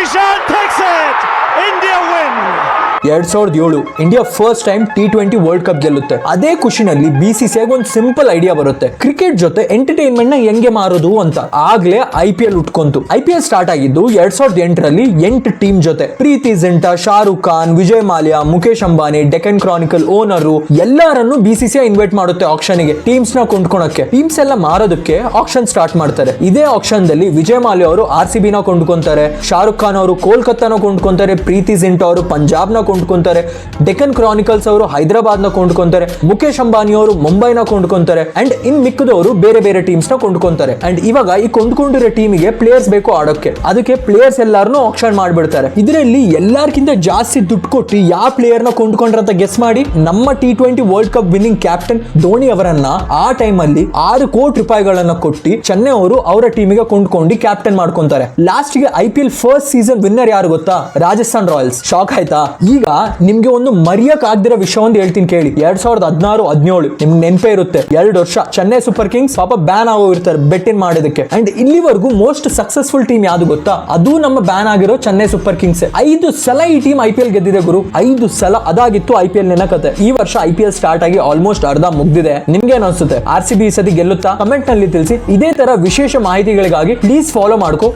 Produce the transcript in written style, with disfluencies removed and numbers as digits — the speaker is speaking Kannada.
Ishan takes it. India win. 2007 India first time T20 world cup ಗೆಲ್ಲುತ್ತೆ. ಅದೇ ಖುಷಿನಲ್ಲಿ BCCI ಒಂದು ಸಿಂಪಲ್ ಐಡಿಯಾ ಬರುತ್ತೆ, ಕ್ರಿಕೆಟ್ ಜೊತೆ ಎಂಟರ್ಟೈನ್ಮೆಂಟ್ ನ ಹೆಂಗೆ ಮಾರೋದು ಅಂತ. ಆಗ್ಲೇ IPL ಉಟ್ಕೊಂತು. IPL ಸ್ಟಾರ್ಟ್ ಆಗಿದ್ದು 2008ರಲ್ಲಿ 8 ಟೀಮ್ ಜೊತೆ. ಪ್ರೀತಿ ಜಿಂಟಾ, ಶಾರುಖ್ ಖಾನ್, ವಿಜಯ್ ಮಾಲ್ಯಾ, ಮುಖೇಶ್ ಅಂಬಾನಿ, ಡೆಕ್ಕನ್ ಕ್ರಾನಿಕಲ್ ಓನರು ಎಲ್ಲರನ್ನು BCCI ಇನ್ವೈಟ್ ಮಾಡುತ್ತೆ ಆಕ್ಷನ್ ಗೆ, ಟೀಮ್ಸ್ ನ ಕೊಂಡ್ಕೊಳಕ್ಕೆ. ಟೀಮ್ಸ್ ಎಲ್ಲ ಮಾರೋದಕ್ಕೆ ಆಕ್ಷನ್ ಸ್ಟಾರ್ಟ್ ಮಾಡ್ತಾರೆ. ಇದೇ ಆಕ್ಷನ್ ದಲ್ಲಿ ವಿಜಯ್ ಮಾಲ್ಯಾ ಅವರು RCB ನ ಕೊಂಡ್ಕೊಂತಾರೆ, ಶಾರುಖ್ ಖಾನ್ ಅವರು ಕೋಲ್ಕತ್ತಾನ ಕೊಂಡ್ಕೊಂತಾರೆ, ಪ್ರೀತಿ ಜಿಂಟಾ ಅವರು ಪಂಜಾಬ್ ನ ಕೊಂಡ್ಕೊಂತಾರೆ, ಡೆಕ್ಕನ್ ಕ್ರಾನಿಕಲ್ಸ್ ಅವರು ಹೈದರಾಬಾದ್ ನ ಕೊಂಡ್ಕೊಂತಾರೆ, ಮುಖೇಶ್ ಅಂಬಾನಿ ಅವರು ಮುಂಬೈನ ಕೊಂಡ್ಕೊಂತಾರೆ, ಅಂಡ್ ಇನ್ ಮಿಕ್ಕದವರು ಬೇರೆ ಬೇರೆ ಟೀಮ್ಸ್ ನ ಕೊಂಡ್ಕೊಂತಾರೆ. ಅಂಡ್ ಇವಾಗ ಈ ಕೊಂಡ್ಕೊಂಡಿರೋ ಟೀಮಿಗೆ ಪ್ಲೇಯರ್ಸ್ ಬೇಕು ಆಡೋಕೆ, ಅದಕ್ಕೆ ಪ್ಲೇಯರ್ಸ್ ಎಲ್ಲಾರನ್ನು ಆಕ್ಷನ್ ಮಾಡ್ಬಿಡ್ತಾರೆ. ಇದರಲ್ಲಿ ಎಲ್ಲಾರ್ಕಿಂತ ಜಾಸ್ತಿ ದುಡ್ಡು ಕೊಟ್ಟು ಯಾವ ಪ್ಲೇಯರ್ ನ ಕೊಂಡ್ಕೊಂಡ್ರಂತ ಗೆಸ್ ಮಾಡಿ. ನಮ್ಮ T20 world cup winning captain Dhoni ಅವರನ್ನ ಆ ಟೈಮ್ ಅಲ್ಲಿ 6 ಕೋಟಿ ರೂಪಾಯಿಗಳನ್ನ ಕೊಟ್ಟು ಚೆನ್ನೈ ಅವರು ಅವರ ಟೀಮಿಗೆ ಕೊಂಡ್ಕೊಂಡು ಕ್ಯಾಪ್ಟನ್ ಮಾಡ್ಕೊಂತಾರೆ. ಲಾಸ್ಟ್ ಗೆ IPL ಫಸ್ಟ್ ಸೀಸನ್ ವಿನ್ನರ್ ಯಾರು ಗೊತ್ತಾ? ರಾಜಸ್ಥಾನ್ ರಾಯಲ್ಸ್. ಶಾಕ್ ಆಯ್ತಾ? ಈಗ ನಿಮ್ಗೆ ಒಂದು ಮರೆಯಕ್ ಆಗದಿರೋ ವಿಷಯ ಒಂದು ಹೇಳ್ತೀನಿ ಕೇಳಿ. 2016-17 ನಿಮ್ಗೆ ನೆನಪೇ ಇರುತ್ತೆ, 2 ವರ್ಷ ಚೆನ್ನೈ ಸೂಪರ್ ಕಿಂಗ್ಸ್ ಪಾಪ ಬ್ಯಾನ್ ಆಗೋಗಿರ್ತಾರೆ ಬೆಟ್ ಇನ್ ಮಾಡೋದಕ್ಕೆ. ಅಂಡ್ ಇಲ್ಲಿವರೆಗೂ ಮೋಸ್ಟ್ ಸಕ್ಸಸ್ಫುಲ್ ಟೀಮ್ ಯಾವ್ದು ಗೊತ್ತಾ? ಅದು ನಮ್ಮ ಬ್ಯಾನ್ ಆಗಿರೋ ಚೆನ್ನೈ ಸೂಪರ್ ಕಿಂಗ್ಸ್. 5 ಸಲ ಈ ಟೀಮ್ IPL ಗೆದ್ದಿದೆ ಗುರು, 5 ಸಲ. ಅದಾಗಿತ್ತು IPL ಕತೆ. ಈ ವರ್ಷ IPL ಸ್ಟಾರ್ಟ್ ಆಗಿ ಆಲ್ಮೋಸ್ಟ್ ಅರ್ಧ ಮುಗ್ದಿದೆ. ನಿಮ್ಗೆ ಏನ್ ಅನ್ಸುತ್ತೆ? RCB ಈ ಸತಿ ಗೆಲ್ಲುತ್ತಾ? ಕಮೆಂಟ್ ನಲ್ಲಿ ತಿಳಿಸಿ. ಇದೇ ತರ ವಿಶೇಷ ಮಾಹಿತಿಗಳಿಗಾಗಿ ಪ್ಲೀಸ್ ಫಾಲೋ ಮಾಡ್ಕೋ.